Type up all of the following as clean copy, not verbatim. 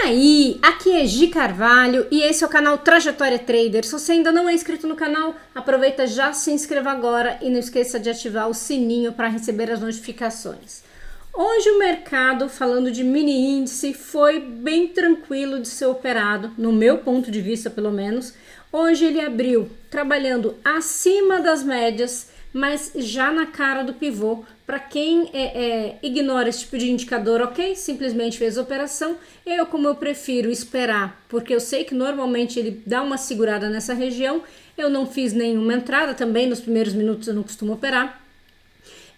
aí, aqui é Gi Carvalho e esse é o canal Trajetória Trader. Se você ainda não é inscrito no canal, aproveita já, se inscreva agora e não esqueça de ativar o sininho para receber as notificações. Hoje o mercado, falando de mini índice, foi bem tranquilo de ser operado, no meu ponto de vista pelo menos. Hoje ele abriu trabalhando acima das médias, mas já na cara do pivô. Para quem ignora esse tipo de indicador, ok? Simplesmente fez a operação. Como eu prefiro esperar, porque eu sei que normalmente ele dá uma segurada nessa região, eu não fiz nenhuma entrada também, nos primeiros minutos eu não costumo operar.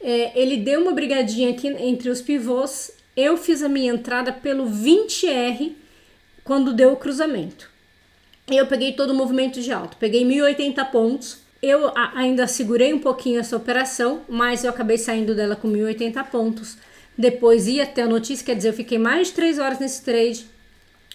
Ele deu uma brigadinha aqui entre os pivôs, eu fiz a minha entrada pelo 20R quando deu o cruzamento. Eu peguei todo o movimento de alta, peguei 1.080 pontos. Eu ainda segurei um pouquinho essa operação, mas eu acabei saindo dela com 1.080 pontos. Depois ia ter a notícia, quer dizer, eu fiquei mais de 3 horas nesse trade.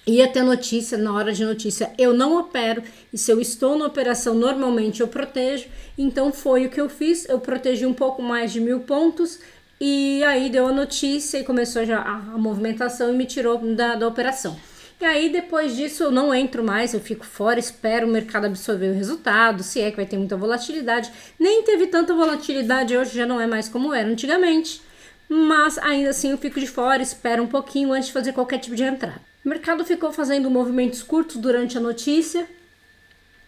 Ia ter notícia, na hora de notícia eu não opero. E se eu estou na operação, normalmente eu protejo. Então foi o que eu fiz, eu protegi um pouco mais de 1.000 pontos. E aí deu a notícia e começou já a movimentação e me tirou da operação. E aí, depois disso, eu não entro mais, eu fico fora, espero o mercado absorver o resultado, se é que vai ter muita volatilidade. Nem teve tanta volatilidade hoje, já não é mais como era antigamente. Mas, ainda assim, eu fico de fora, espero um pouquinho antes de fazer qualquer tipo de entrada. O mercado ficou fazendo movimentos curtos durante a notícia.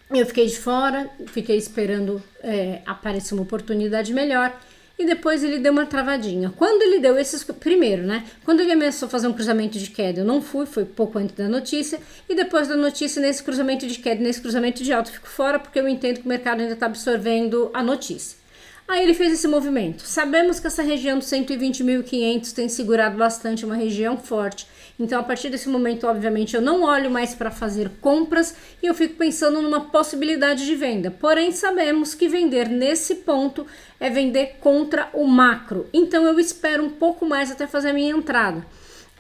Eu fiquei de fora, fiquei esperando aparecer uma oportunidade melhor. E depois ele deu uma travadinha. Quando ele deu esses... Primeiro, né? Quando ele começou a fazer um cruzamento de queda, eu não fui, foi pouco antes da notícia. E depois da notícia, nesse cruzamento de queda, nesse cruzamento de alta, eu fico fora porque eu entendo que o mercado ainda está absorvendo a notícia. Aí ele fez esse movimento. Sabemos que essa região dos 120.500 tem segurado bastante, uma região forte. Então, a partir desse momento, obviamente, eu não olho mais para fazer compras e eu fico pensando numa possibilidade de venda. Porém, sabemos que vender nesse ponto é vender contra o macro. Então, eu espero um pouco mais até fazer a minha entrada.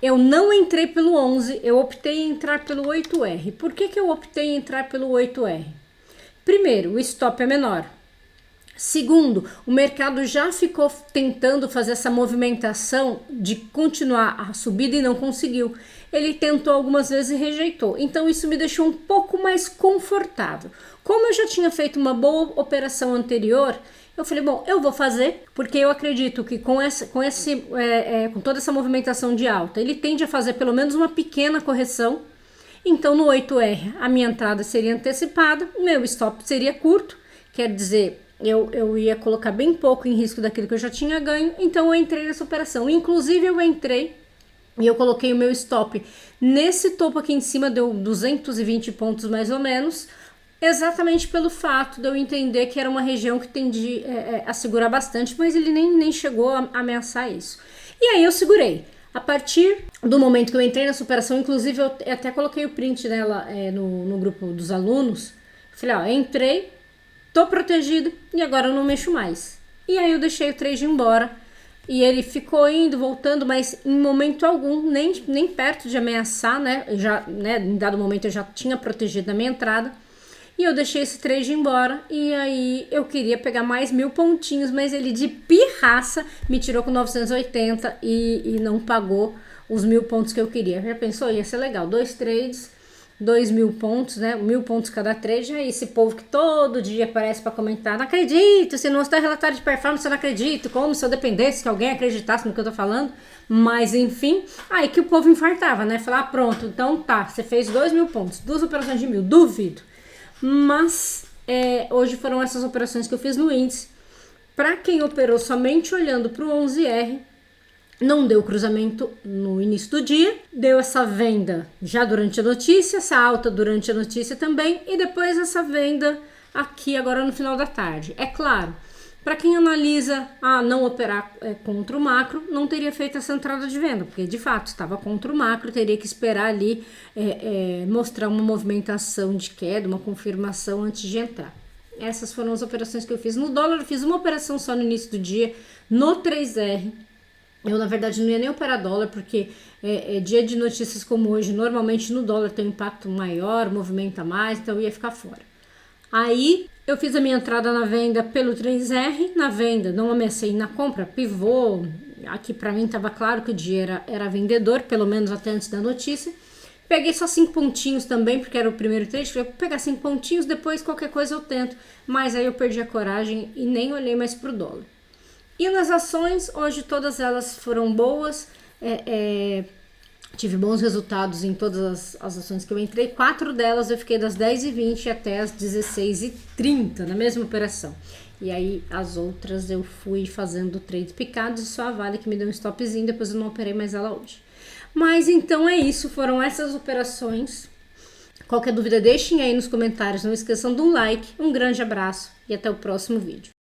Eu não entrei pelo 11, eu optei em entrar pelo 8R. Por que eu optei em entrar pelo 8R? Primeiro, o stop é menor. Segundo, o mercado já ficou tentando fazer essa movimentação de continuar a subida e não conseguiu. Ele tentou algumas vezes e rejeitou. Então isso me deixou um pouco mais confortável. Como eu já tinha feito uma boa operação anterior, eu falei, bom, eu vou fazer, porque eu acredito que com toda essa movimentação de alta, ele tende a fazer pelo menos uma pequena correção. Então no 8R a minha entrada seria antecipada, meu stop seria curto, quer dizer... Eu ia colocar bem pouco em risco daquilo que eu já tinha ganho, então eu entrei nessa operação. Inclusive eu entrei e eu coloquei o meu stop nesse topo aqui em cima, deu 220 pontos mais ou menos, exatamente pelo fato de eu entender que era uma região que tendia a segurar bastante, mas ele nem chegou a ameaçar isso. E aí eu segurei. A partir do momento que eu entrei nessa operação, inclusive eu até coloquei o print dela no grupo dos alunos, falei, ó, entrei, tô protegido e agora eu não mexo mais. E aí eu deixei o trade embora e ele ficou indo, voltando, mas em momento algum, nem perto de ameaçar, né? Em dado momento eu já tinha protegido a minha entrada e eu deixei esse trade embora. E aí eu queria pegar mais 1.000 pontinhos, mas ele de pirraça me tirou com 980 e não pagou os 1.000 pontos que eu queria. Já pensou? Ia ser legal, 2 trades, 2.000 pontos, né? 1.000 pontos cada trade. Aí esse povo que todo dia aparece para comentar, não acredito, se não está relatório de performance, eu não acredito, como se eu dependesse que alguém acreditasse no que eu tô falando. Mas enfim, aí que o povo infartava, né? Falar, pronto, então tá, você fez 2.000 pontos, 2 operações de 1.000, duvido. Mas hoje foram essas operações que eu fiz no índice. Para quem operou somente olhando para o 11R, não deu cruzamento no início do dia, deu essa venda já durante a notícia, essa alta durante a notícia também, e depois essa venda aqui agora no final da tarde. É claro, para quem analisa não operar contra o macro, não teria feito essa entrada de venda, porque de fato estava contra o macro, teria que esperar ali mostrar uma movimentação de queda, uma confirmação antes de entrar. Essas foram as operações que eu fiz. No dólar eu fiz uma operação só no início do dia, no 3R. Eu, na verdade, não ia nem operar dólar, porque dia de notícias como hoje, normalmente no dólar tem um impacto maior, movimenta mais, então eu ia ficar fora. Aí, eu fiz a minha entrada na venda pelo 3R, na venda, não ameacei na compra, pivô, aqui para mim estava claro que o dia era vendedor, pelo menos até antes da notícia. Peguei só 5 pontinhos também, porque era o primeiro trade. Falei, vou pegar 5 pontinhos, depois qualquer coisa eu tento. Mas aí eu perdi a coragem e nem olhei mais pro dólar. E nas ações, hoje todas elas foram boas. Tive bons resultados em todas as ações que eu entrei. 4 delas eu fiquei das 10h20 até as 16h30 na mesma operação. E aí as outras eu fui fazendo trades picados e só a Vale que me deu um stopzinho, depois eu não operei mais ela hoje. Mas então é isso, foram essas operações. Qualquer dúvida deixem aí nos comentários, não esqueçam de um like, um grande abraço e até o próximo vídeo.